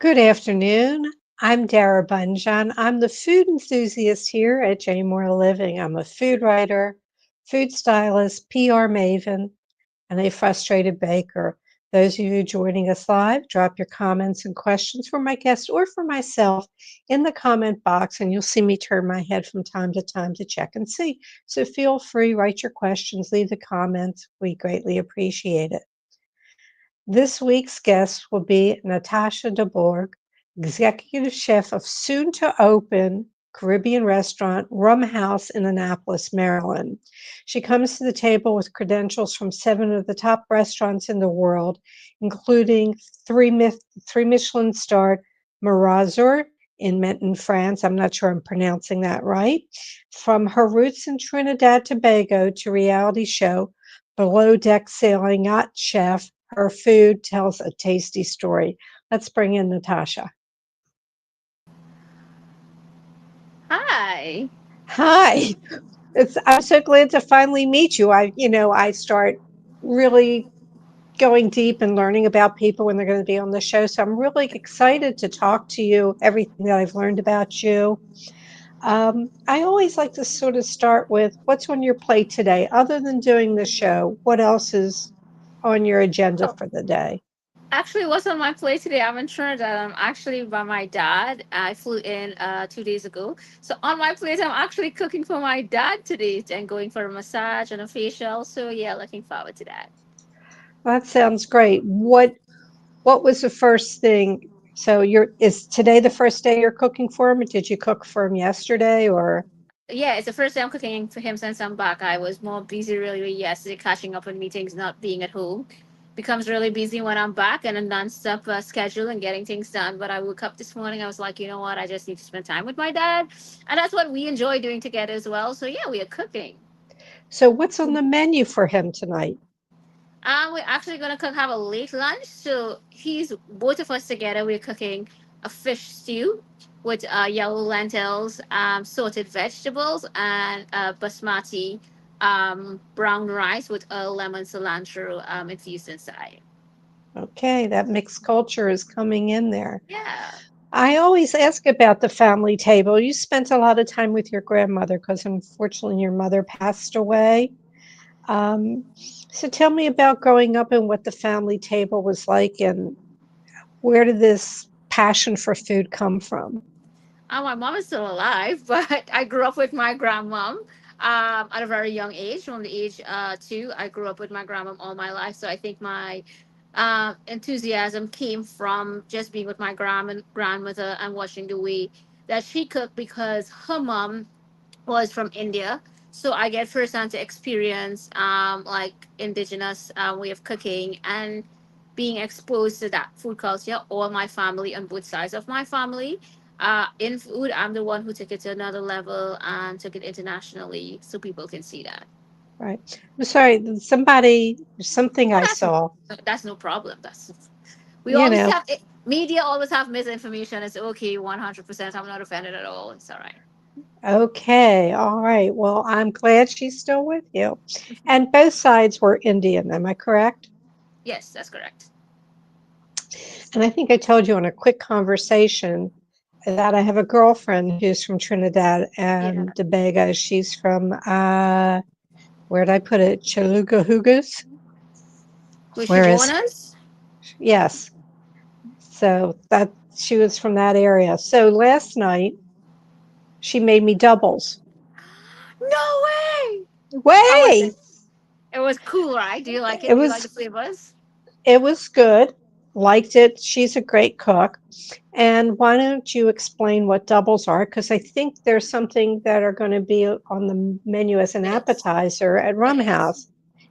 Good afternoon. I'm Dara Bunjon. I'm the food enthusiast here at J Moore Living. I'm a food writer, food stylist, PR maven, and a frustrated baker. Those of you joining us live, drop your comments and questions for my guest or for myself in the comment box, and you'll see me turn my head from time to time to check and see. So feel free, write your questions, leave the comments. We greatly appreciate it. This week's guest will be Natasha de Bourg, executive chef of soon to open Caribbean restaurant Rumhouse in Annapolis, Maryland. She comes to the table with credentials from 7 of the top restaurants in the world, including three Michelin starred Mirazur in Menton, France. I'm not sure I'm pronouncing that right. From her roots in Trinidad Tobago to reality show Below Deck Sailing Yacht Chef, her food tells a tasty story. Let's bring in Natasha. Hi. Hi. I'm so glad to finally meet you. I start really going deep and learning about people when they're going to be on the show. So I'm really excited to talk to you, everything that I've learned about you. I always like to sort of start with what's on your plate today, other than doing the show. What else is on your agenda Oh, for the day? actually, what's on my plate today? I'm in Trinidad. I'm actually by my dad. I flew in 2 days ago. So on my plate, I'm actually cooking for my dad today and going for a massage and a facial. So yeah, looking forward to that. That sounds great. What was the first thing? So is today the first day you're cooking for him? Or did you cook for him yesterday or Yeah, it's the first time cooking for him since I'm back. I was more busy really yesterday, catching up on meetings, not being at home. Becomes really busy when I'm back and a non-stop schedule and getting things done. But I woke up this morning, I was like, you know what? I just need to spend time with my dad. And that's what we enjoy doing together as well. So yeah, we are cooking. so what's on the menu for him tonight? We're actually gonna have a late lunch. So he's both of us together. We're cooking a fish stew with yellow lentils, sorted vegetables, and basmati brown rice with a lemon cilantro infused inside. Okay, that mixed culture is coming in there. Yeah. I always ask about the family table. You spent a lot of time with your grandmother because unfortunately your mother passed away. Um, so tell me about growing up and what the family table was like and where did this passion for food come from? My mom is still alive, but I grew up with my grandmom at a very young age. From the age 2, I grew up with my grandmom all my life. So I think my enthusiasm came from just being with my grandmother and watching the way that she cooked because her mom was from India. So I get first hand to experience like indigenous way of cooking and being exposed to that food culture. All my family on both sides of my family. In food, I'm the one who took it to another level and took it internationally so people can see that. Right. I'm sorry, something Oh, I saw, that's no problem. That's we you always know. have media always have misinformation. It's okay, 100%. I'm not offended at all. It's all right. Okay, all right. Well, I'm glad she's still with you. And both sides were Indian, am I correct? Yes, that's correct. And I think I told you in a quick conversation that I have a girlfriend who's from Trinidad Yeah. and Tobago. She's from where'd I put it? Chalugahugas. Was she born Whereas, us? yes, so that she was from that area. So last night she made me doubles. No way. How was Way! it? It was cool, right? Do you like It it? Do you like was the flavors? It was good. Liked it. She's a great cook. And why don't you explain what doubles are? Because I think there's something that are going to be on the menu as an It is. appetizer at It Rum is. House.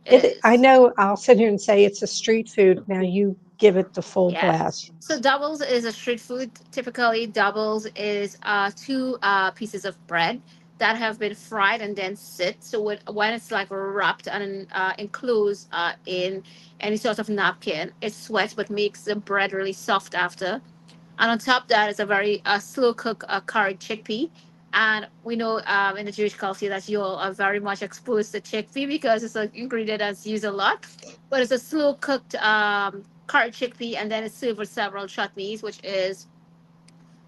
It I is. know I'll sit here and say it's a street food. Now you give it the full Yeah. blast. So doubles is a street food. Typically, doubles is two pieces of bread that have been fried and then sit. So when it's like wrapped and enclosed in any sort of napkin, it sweats but makes the bread really soft after. And on top of that is a very slow cook curry chickpea. And we know in the Jewish culture that you all are very much exposed to chickpea because it's an ingredient that's used a lot. But it's a slow cooked curry chickpea, and then it's served with several chutneys, which is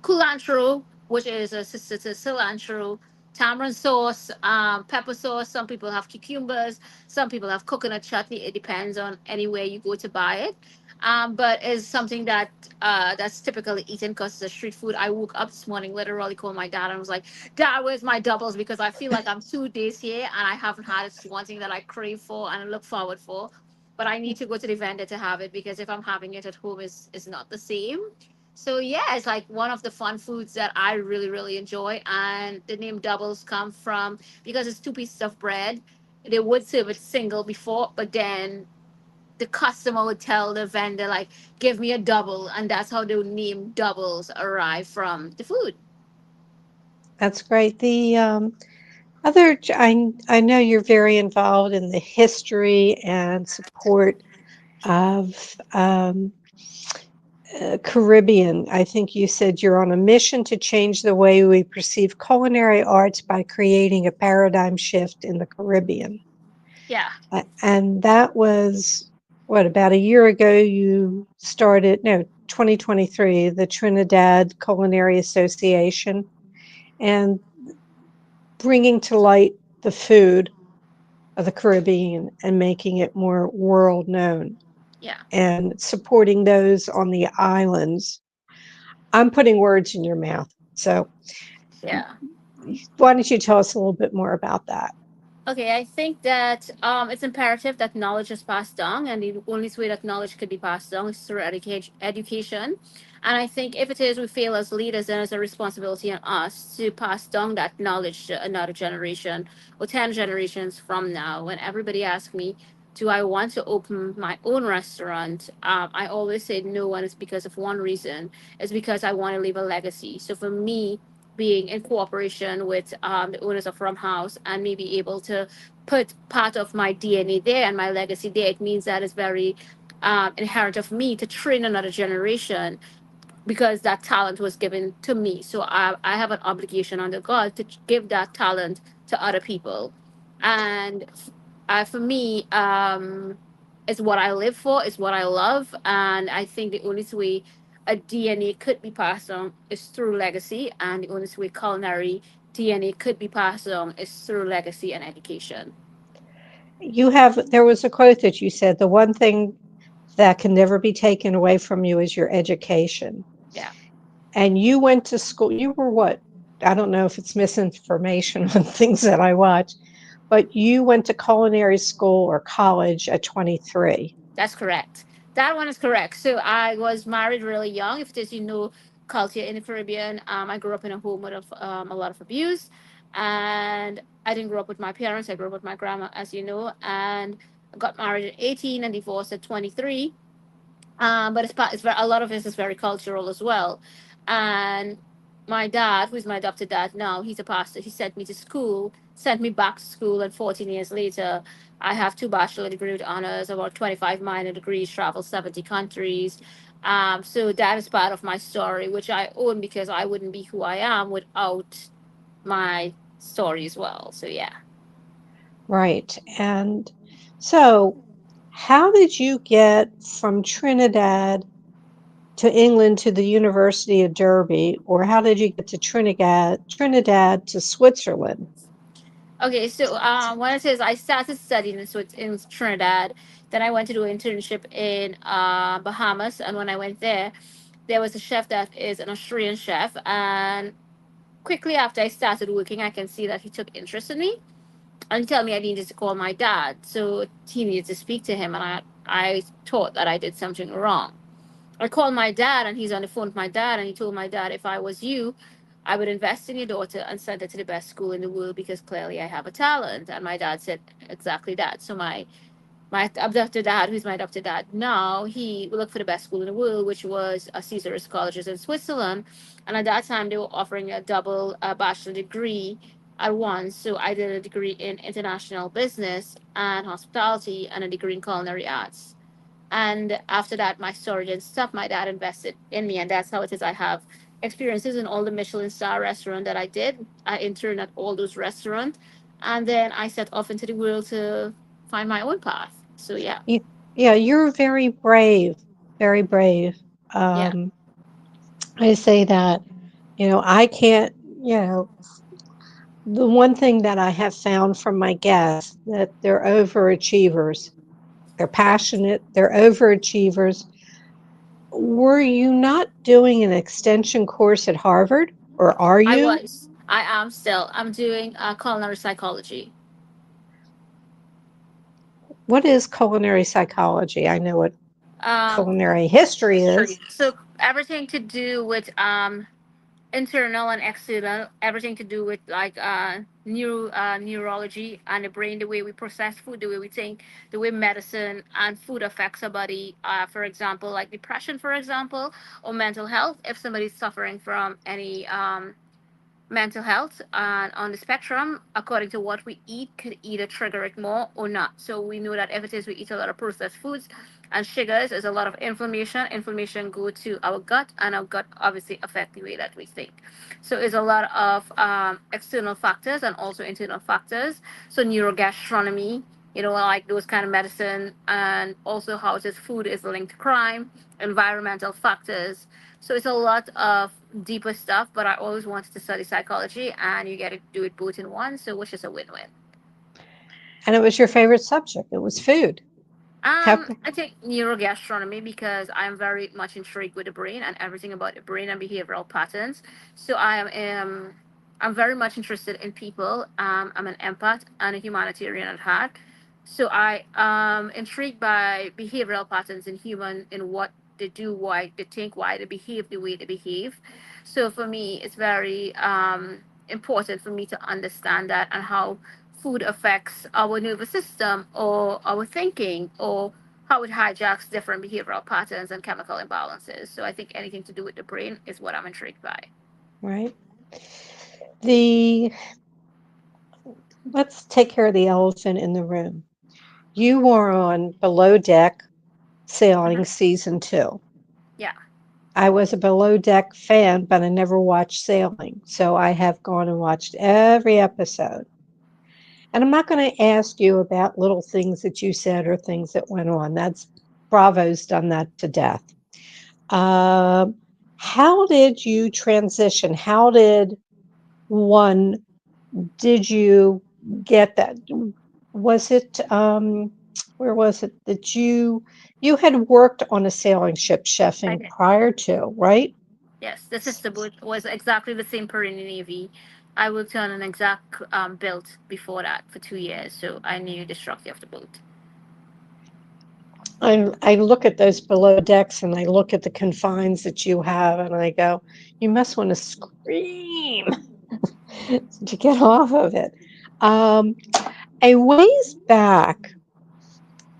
culantro, which is a cilantro, tamarind sauce, pepper sauce. Some people have cucumbers. Some people have coconut chutney. It depends on anywhere you go to buy it. But is something that that's typically eaten because it's a street food. I woke up this morning, literally called my dad and was like, "Dad, where's my doubles?" Because I feel like I'm 2 days here and I haven't had it. It's one thing that I crave for and look forward for. But I need to go to the vendor to have it because if I'm having it at home, is not the same. So yeah, it's like one of the fun foods that I really really enjoy, and the name doubles come from because it's two pieces of bread. They would serve it single before, but then the customer would tell the vendor like, "Give me a double," and that's how the name doubles arrive from the food. That's great. The I know you're very involved in the history and support of Caribbean. I think you said you're on a mission to change the way we perceive culinary arts by creating a paradigm shift in the Caribbean. Yeah, And that was what, about a year ago you started, no, 2023, the Trinidad Culinary Association, and bringing to light the food of the Caribbean and making it more world known yeah, and supporting those on the islands. I'm putting words in your mouth. So, yeah. why don't you tell us a little bit more about that? Okay, I think that it's imperative that knowledge is passed down, and the only way that knowledge could be passed down is through education. And I think if it is, we feel as leaders, then it's a responsibility on us to pass down that knowledge to another generation or 10 generations from now. When everybody asks me, do I want to open my own restaurant? I always say no, and it's because of one reason. It's because I want to leave a legacy. So for me, being in cooperation with the owners of Rumhouse and me be able to put part of my DNA there and my legacy there, it means that it's very inherent of me to train another generation because that talent was given to me. So I have an obligation under God to give that talent to other people. And for me, it's what I live for, it's what I love. And I think the only way a DNA could be passed on is through legacy. And the only way culinary DNA could be passed on is through legacy and education. There was a quote that you said, the one thing that can never be taken away from you is your education. Yeah, And you went to school, you were what? I don't know if it's misinformation on things that I watch, but you went to culinary school or college at 23. that's correct. That one is correct. So I was married really young. If there's, culture in the Caribbean, I grew up in a home with a lot of abuse. And I didn't grow up with my parents. I grew up with my grandma, as you know. And I got married at 18 and divorced at 23. But a lot of this is very cultural as well. And my dad, who's my adopted dad now, he's a pastor. He sent me to school, sent me back to school, and 14 years later, I have two bachelor degree with honors, about 25 minor degrees, traveled 70 countries. So that is part of my story, which I own because I wouldn't be who I am without my story as well. So yeah. Right. And so, how did you get from Trinidad to England to the University of Derby, or how did you get to Trinidad to Switzerland? Okay, so when it says I started studying in Trinidad, then I went to do an internship in Bahamas, and when I went there, there was a chef that is an Australian chef, and quickly after I started working, I can see that he took interest in me, and he told me I needed to call my dad, so he needed to speak to him, and I thought that I did something wrong. I called my dad, and he's on the phone with my dad, and he told my dad, if I was you, I would invest in your daughter and send her to the best school in the world because clearly I have a talent. And my dad said exactly that. So my adopted dad, who's my adopted dad now, he looked for the best school in the world, which was Caesar's Colleges in Switzerland. And at that time, they were offering a double bachelor degree at once. So I did a degree in international business and hospitality and a degree in culinary arts. And after that, my storage and stuff, my dad invested in me. And that's how it is. I have experiences in all the Michelin star restaurant that I did. I interned at all those restaurants. And then I set off into the world to find my own path. So yeah. You, yeah, you're very brave, very brave. Yeah, Um, I say that, I can't, the one thing that I have found from my guests that they're overachievers. They're passionate, they're overachievers. Were you not doing an extension course at Harvard, or are I you? was. I am still. I'm doing culinary psychology. What is culinary psychology? I know what Um, culinary history is. so everything to do with internal and external, everything to do with like neurology and the brain, the way we process food, the way we think, the way medicine and food affects our body. For example, like depression, for example, or mental health. If somebody's suffering from any mental health on the spectrum, according to what we eat, could either trigger it more or not. So we know that if it is we eat a lot of processed foods and sugars, there's a lot of inflammation. Inflammation go to our gut, and our gut obviously affect the way that we think. So it's a lot of external factors and also internal factors. So neurogastronomy, like those kind of medicine, and also how this food is linked to crime, environmental factors. So it's a lot of deeper stuff, but I always wanted to study psychology, and you get to do it both in one, so which is a win-win. And it was your favorite subject. It was food. How co- I take neurogastronomy because I'm very much intrigued with the brain and everything about the brain and behavioral patterns. So I'm very much interested in people. I'm an empath and a humanitarian at heart. So I am intrigued by behavioral patterns in human, in what they do, why they think, why they behave the way they behave. So for me, it's very important for me to understand that, and how food affects our nervous system or our thinking, or how it hijacks different behavioral patterns and chemical imbalances. So I think anything to do with the brain is what I'm intrigued by. right? The Let's take care of the elephant in the room. You were on Below Deck Sailing Mhm. season 2. Yeah. I was a Below Deck fan, but I never watched Sailing. So I have gone and watched every episode. And I'm not going to ask you about little things that you said or things that went on. That's Bravo's done that to death. Um, how did you transition? How did one, did you get that? Was it, where was it that you had worked on a sailing ship I chefing did. prior to, right? Yes, the sister boat was exactly the same per in the Navy. I worked on an exact build before that for 2 years, so I knew the structure of the boat. I look at those below decks and I look at the confines that you have and I go, you must want to scream to get off of it. Um, a ways back,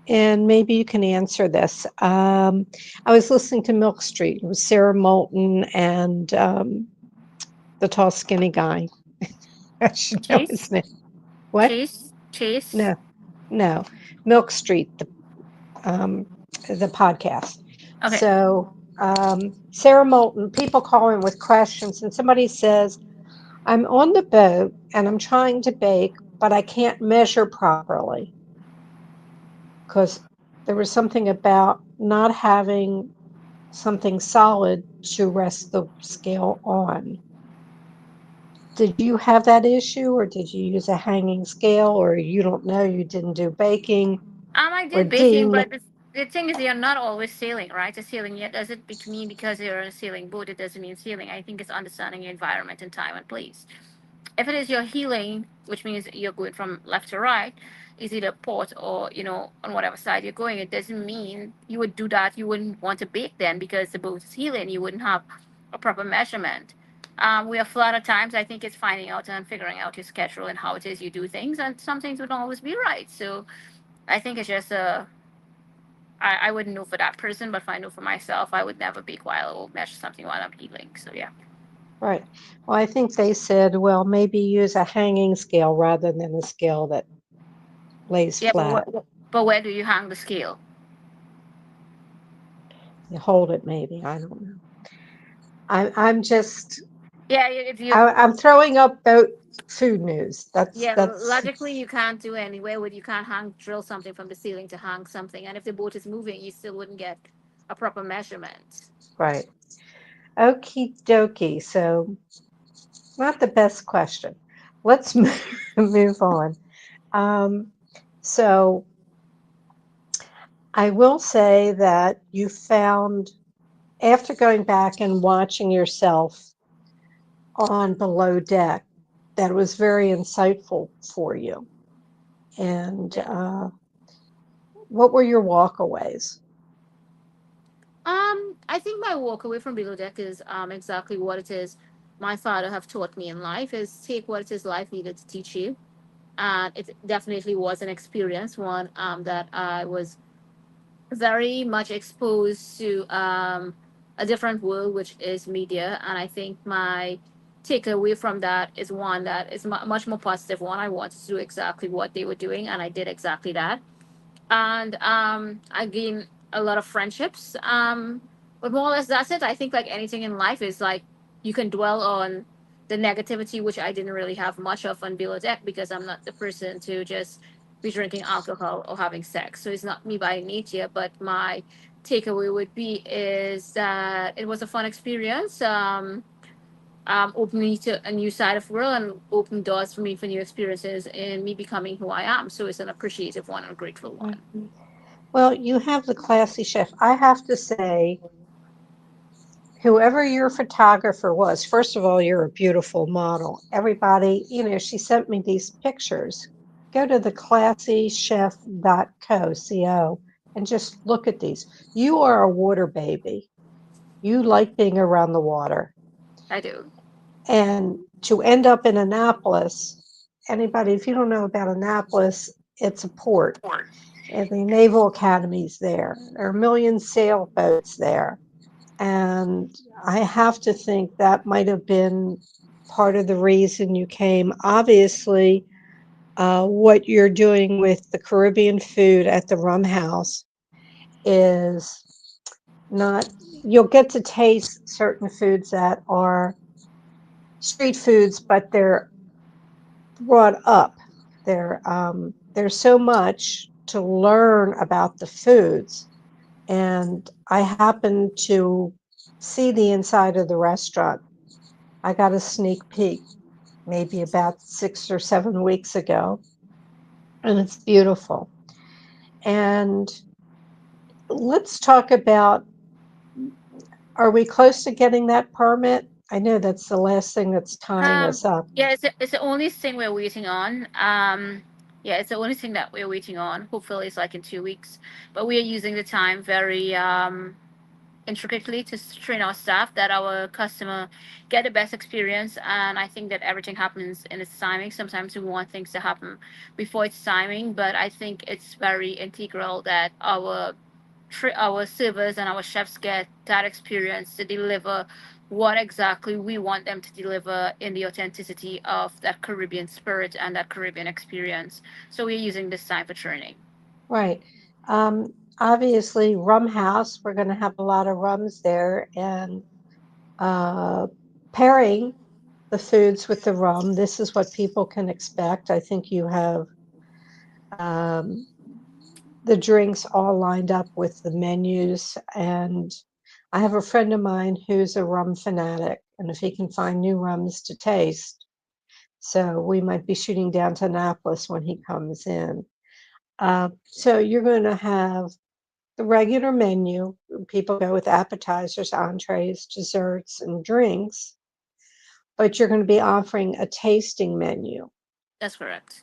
and maybe you can answer this. I was listening to Milk Street. It was Sarah Moulton and the tall, skinny guy. I should know his Chase? name. What? Chase? No, no. Milk Street, the podcast. Okay. So Sarah Moulton, people call in with questions, and somebody says, "I'm on the boat and I'm trying to bake, but I can't measure properly because there was something about not having something solid to rest the scale on." Did you have that issue, or did you use a hanging scale, or you don't know, you didn't do baking, I or did baking, Dean? but the thing is, you're not always sailing, right? A sailing yet does it mean because you're on a sailing boat, it doesn't mean sailing. I think it's understanding your environment and time and place. If it is your healing, which means you're going from left to right, is either port or on whatever side you're going, it doesn't mean you would do that. You wouldn't want to bake then because the boat is healing. You wouldn't have a proper measurement. We have flat at times. I think it's finding out and figuring out your schedule and how it is you do things, and some things would always be right. So I think it's just I wouldn't know for that person, but if I know for myself, I would never bake while or measure something while I'm healing. So yeah. Right. Well, I think they said, well, maybe use a hanging scale rather than a scale that lays Yeah, but flat. but where do you hang the scale? You hold it, maybe. I don't know. I'm just, Yeah, if you I'm throwing up boat food news. yeah, That's logically you can't do anywhere with you can't hang drill something from the ceiling to hang something, and if the boat is moving, you still wouldn't get a a proper measurement. Right. Okie dokie. So, not the best question. Let's move on. Um, so, I will say that you found, after going back and watching yourself on Below Deck, that it was very insightful for you. And what were your walkaways? I think my walk away from Below Deck is exactly what it is my father have taught me in life is take what it is life needed to teach you. And it definitely was an experience, one that I was very much exposed to a different world, which is media. And I think my takeaway from that is one that is much more positive one. I wanted to do exactly what they were doing, and I did exactly that. And I gained a lot of friendships. But more or less, that's it. I think like anything in life is like you can dwell on the negativity, which I didn't really have much of on Below Deck because I'm not the person to just be drinking alcohol or having sex. So it's not me by nature. But my takeaway would be is that it was a fun experience. Opened me to a new side of the world and opened doors for me for new experiences and me becoming who I am. So it's an appreciative one and a grateful Right. one. Well, you have the classy chef. I have to say, whoever your photographer was, first of all, you're a beautiful model. Everybody, she sent me these pictures. Go to the classychef.co, and just look at these. You are a water baby. You like being around the water. I do. And to end up in Annapolis, anybody, if you don't know about Annapolis, it's a port. And the Naval Academy's there. There are a million sailboats there. And I have to think that might have been part of the reason you came. Obviously, what you're doing with the Caribbean food at the Rumhouse is not, you'll get to taste certain foods that are street foods, but they're brought up. There's so much to learn about the foods. And I happened to see the inside of the restaurant. I got a sneak peek maybe about 6 or 7 weeks ago, and it's beautiful. And let's talk about, are we close to getting that permit? I know that's the last thing that's tying Um, us up. yeah, it's the only thing we're waiting on. Yeah, it's the only thing that we're waiting on. Hopefully, it's like in 2 weeks. But we are using the time very intricately to train our staff that our customer get the best experience. And I think that everything happens in its timing. Sometimes we want things to happen before its timing, but I think it's very integral that our servers and our chefs get that experience to deliver what exactly we want them to deliver in the authenticity of that Caribbean spirit and that Caribbean experience. So we're using this time for training. Right. Obviously, Rum House, we're going to have a lot of rums there, and uh, pairing the foods with the rum. This is what people can expect. I think you have um, the drinks all lined up with the menus. And I have a friend of mine who's a rum fanatic, and if he can find new rums to taste, so we might be shooting down to Annapolis when he comes in. So you're going to have the regular menu. People go with appetizers, entrees, desserts, and drinks, but you're going to be offering a tasting menu. That's correct.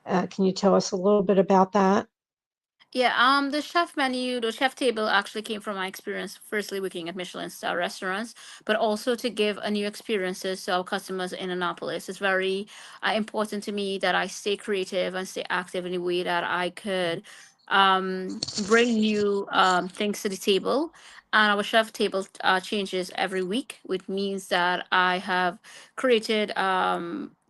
Can you tell us a little bit about that? Yeah, the chef menu, the chef table actually came from my experience, firstly working at Michelin star restaurants, but also to give a new experiences to our customers in Annapolis. It's very important to me that I stay creative and stay active in a way that I could bring new things to the table. And our chef table changes every week, which means that I have created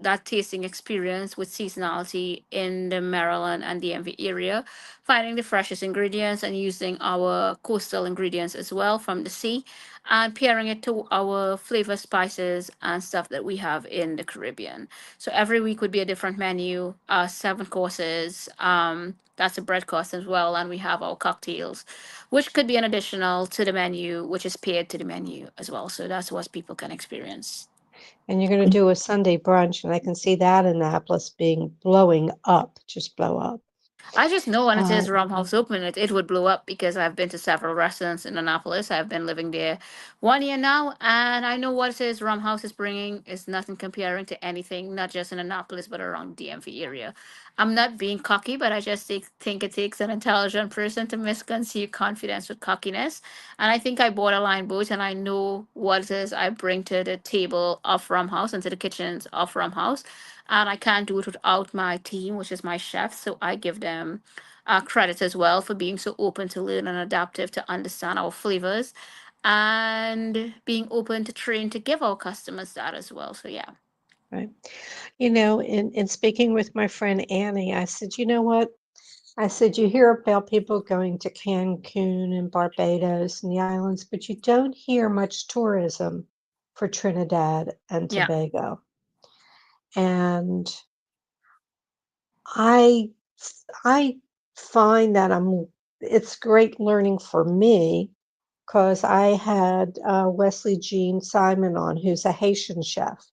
that tasting experience with seasonality in the Maryland and DMV area, finding the freshest ingredients and using our coastal ingredients as well from the sea, and pairing it to our flavor spices and stuff that we have in the Caribbean. So every week would be a different menu, 7 courses. That's a bread course as well, and we have our cocktails, which could be an additional to the menu, which is paired to the menu as well. So that's what people can experience. And you're gonna do a Sunday brunch, and I can see that Annapolis being blowing up, just blow up. I just know when it Uh, says Rumhouse open, it would blow up because I've been to several restaurants in Annapolis. I've been living there 1 year now, and I know what it says Rumhouse is bringing is nothing comparing to anything, not just in Annapolis, but around DMV area. I'm not being cocky, but I just think it takes an intelligent person to misconceive confidence with cockiness. And I think I borderline both, and I know what it is I bring to the table of Rumhouse and to the kitchens of Rumhouse, and I can't do it without my team, which is my chef. So I give them credit as well for being so open to learn and adaptive to understand our flavors, and being open to train to give our customers that as well. So yeah, right. In speaking with my friend Annie, I said, you know what? I said, you hear about people going to Cancun and Barbados and the islands, but you don't hear much tourism for Trinidad and yeah, Tobago. And I I find that it's great learning for me because I had Wesley Jean Simon on, who's a Haitian chef,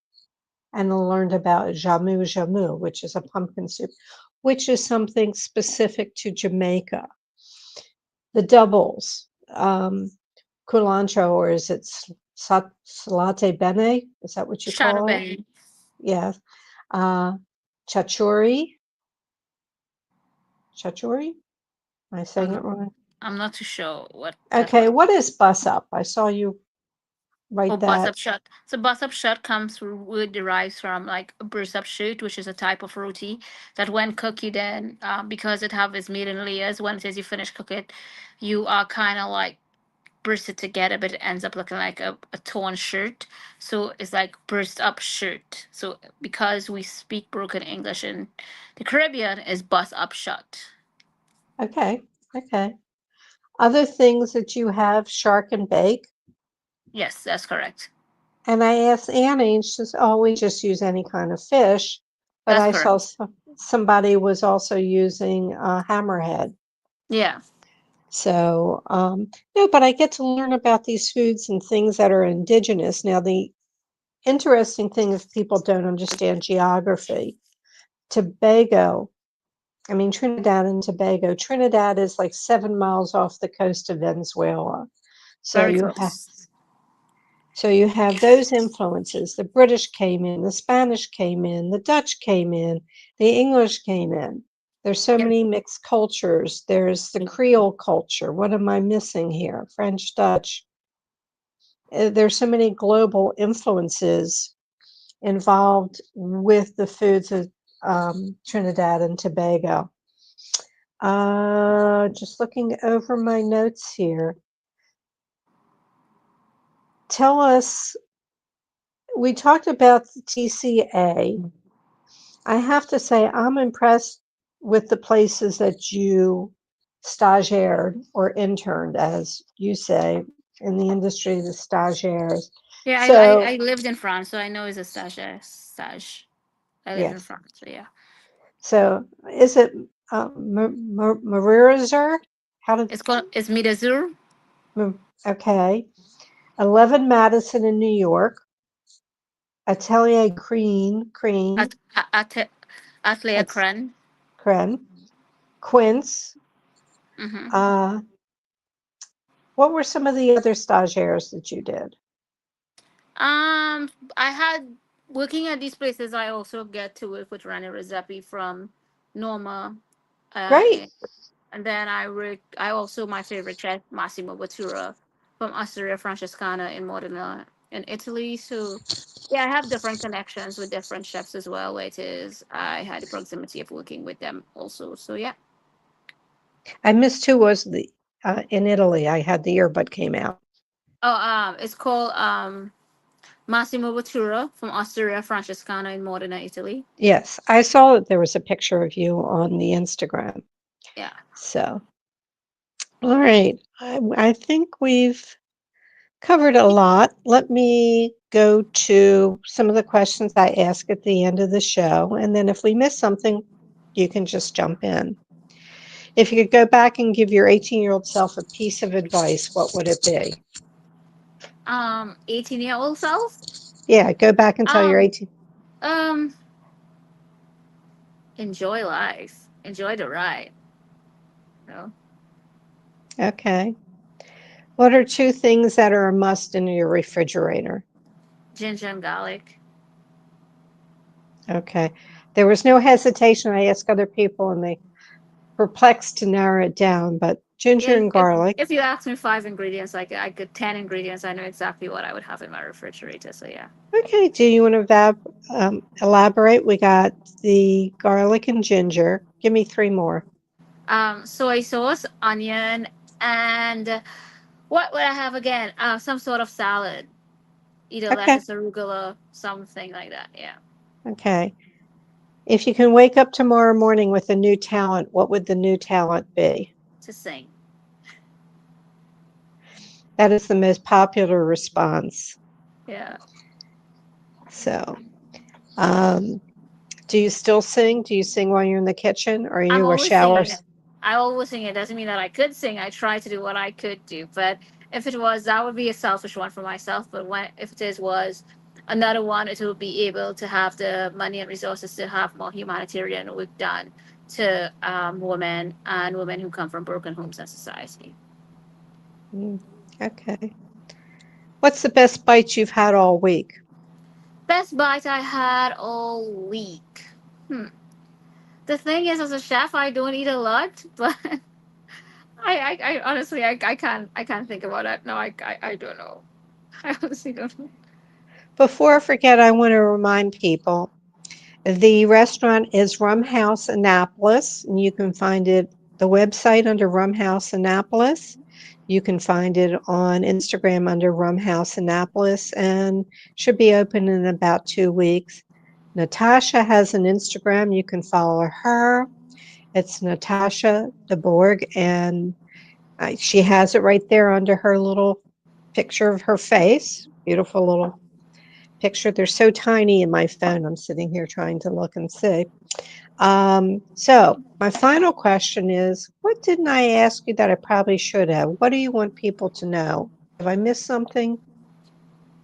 and I learned about jamu jamu, which is a pumpkin soup, which is something specific to Jamaica. The doubles, culantro, or is it salate bene? Is that what you shadow call it? ban. Yes. Uh, chachuri. Chachuri? Am I I'm saying it not. wrong? I'm not too sure what that Okay, was. what is bus up? I saw you Or write bus that. up shot. So bus up shot comes would derives from like a burst up shoot, which is a type of roti that when cooked, you then because it have is made in layers. When it is you finish cook it, you are kind of like burst it together, but it ends up looking like a torn shirt. So it's like burst up shirt. So because we speak broken English in the Caribbean, is bus up shot. Okay, okay. Other things that you have, shark and bake. Yes, that's correct. And I asked Annie, and she says, "Oh, we just use any kind of fish." But That's I saw correct. somebody was also using hammerhead. Yeah. So, no, but I get to learn about these foods and things that are indigenous. Now, the interesting thing, if people don't understand geography, Tobago, I mean, Trinidad and Tobago, Trinidad is like 7 miles off the coast of Venezuela. So Very you have close. so you have those influences. The British came in, the Spanish came in, the Dutch came in, the English came in. There's so Yep. many mixed cultures. There's the Creole culture. What am I missing here? French, Dutch. There's so many global influences involved with the foods of Trinidad and Tobago. Just looking over my notes here. Tell us, we talked about the TCA. I have to say, I'm impressed with the places that you stagiaired or interned, as you say, in the industry, the stagiaires. Yeah, So, I lived in France, so I know it's a stage. Stage. I lived in yes. France, so yeah. So, is it Marizer? How did, It's Midazur okay. 11 Madison in New York. Atelier Crean, at Atelier it's Cran. Cren, Quince. Mm-hmm. Uh, what were some of the other stagiaires that you did? I had working at these places. I also get to work with Rani Rezepi from Norma, Great. and then I work. I also my favorite chef Massimo Bottura from Osteria Francescana in Modena in Italy. So yeah, I have different connections with different chefs as well. Where it is, I had the proximity of working with them also. So yeah. I missed who was the in Italy. I had the earbud came out. Oh, it's called Massimo Bottura from Osteria Francescana in Modena, Italy. Yes, I saw that there was a picture of you on the Instagram. Yeah. So, all right. I think we've covered a lot. Let me go to some of the questions I ask at the end of the show. And then if we miss something, you can just jump in. If you could go back and give your 18-year-old self a piece of advice, what would it be? 18-year-old self. Yeah, go back and tell your Um, 18. um, enjoy life, enjoy the ride. You know, Okay. What are two things that are a must in your refrigerator? ginger and garlic. Okay. There was no hesitation. I asked other people and they perplexed to narrow it down, but ginger Yeah, and garlic. if you ask me 5 ingredients, like I could 10 ingredients, I know exactly what I would have in my refrigerator. So yeah. Okay. Do you want to elaborate? We got the garlic and ginger. Give me three more. Soy sauce, onion, and what would I have again? Some sort of salad, either Okay. lettuce, arugula, something like that. Yeah, Okay. If you can wake up tomorrow morning with a new talent, what would the new talent be? to sing. That is the most popular response. Yeah, So, um, do you still sing? Do you sing while you're in the kitchen or are I'm you a always shower? singing. I always sing. It doesn't mean that I could sing. I try to do what I could do, but if it was, that would be a selfish one for myself. But when if it is was another one, it will be able to have the money and resources to have more humanitarian work done to women and women who come from broken homes and society. Okay. What's the best bite you've had all week? Best bite I had all week. Hmm. The thing is, as a chef, I don't eat a lot, but I honestly, I can't think about that. No, I don't know. I honestly don't know. Before I forget, I want to remind people the restaurant is Rumhouse Annapolis, and you can find it the website under Rumhouse Annapolis. You can find it on Instagram under Rumhouse Annapolis and should be open in about 2 weeks. Natasha has an Instagram. You can follow her. It's Natasha de Bourg, and she has it right there under her little picture of her face. Beautiful little picture. They're so tiny in my phone. I'm sitting here trying to look and see. So, my final question is what didn't I ask you that I probably should have? What do you want people to know? Have I missed something?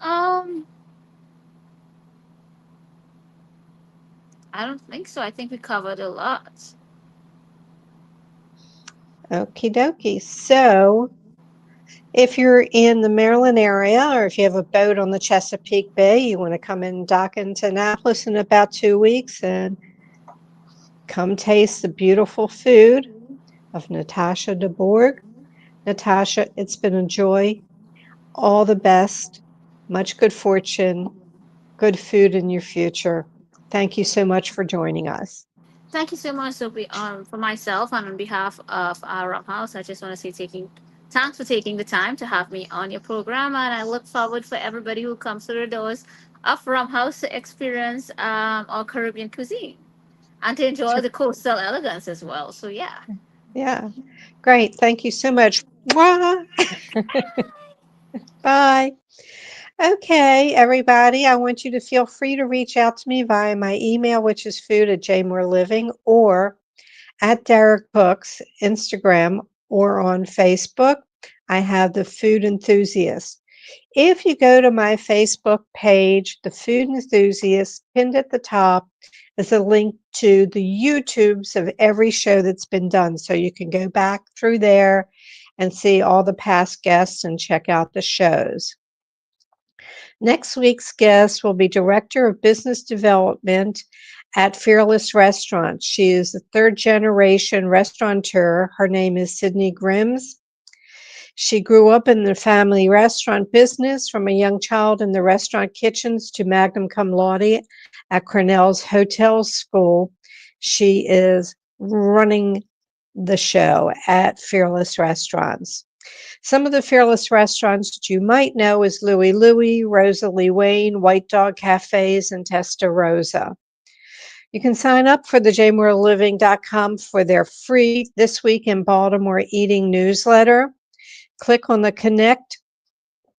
Um, I don't think so. I think we covered a lot. Okie dokie. So, if you're in the Maryland area or if you have a boat on the Chesapeake Bay, you want to come and dock into Annapolis in about 2 weeks and come taste the beautiful food of Natasha de Bourg. Natasha, it's been a joy. All the best. Much good fortune, good food in your future. Thank you so much for joining us. Thank you so much, Sophie. For myself and on behalf of our Rumhouse, I just want to say thanks for taking the time to have me on your program, and I look forward for everybody who comes through the doors of Rumhouse to experience our Caribbean cuisine and to enjoy the coastal elegance as well. So yeah. Yeah, great. Thank you so much. Mwah. Bye. Okay, everybody, I want you to feel free to reach out to me via my email, which is food at jmoreliving, or at Derek Books, Instagram, or on Facebook. I have the Food Enthusiast. If you go to my Facebook page, the Food Enthusiast, pinned at the top is a link to the YouTubes of every show that's been done. So you can go back through there and see all the past guests and check out the shows. Next week's guest will be Director of Business Development at Fearless Restaurant. She is a third generation restaurateur. Her name is Sydney Grims. She grew up in the family restaurant business from a young child in the restaurant kitchens to magna cum laude at Cornell's Hotel School. She is running the show at Fearless Restaurants. Some of the fearless restaurants that you might know is Louie Louie, Rosalie Wayne, White Dog Cafes, and Testa Rosa. You can sign up for the jmoreliving.com for their free This Week in Baltimore Eating newsletter. Click on the Connect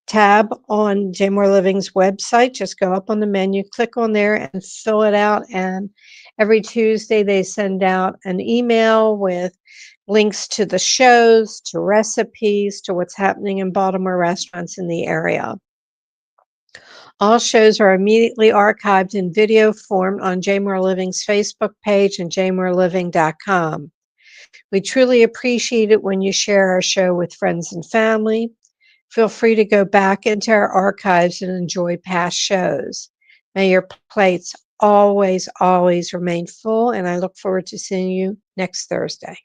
tab on More Living's website. Just go up on the menu, click on there, and fill it out. And every Tuesday, they send out an email with links to the shows, to recipes, to what's happening in Baltimore restaurants in the area. All shows are immediately archived in video form on More Living's Facebook page and jmoreliving.com. We truly appreciate it when you share our show with friends and family. Feel free to go back into our archives and enjoy past shows. May your plates always, always remain full, and I look forward to seeing you next Thursday.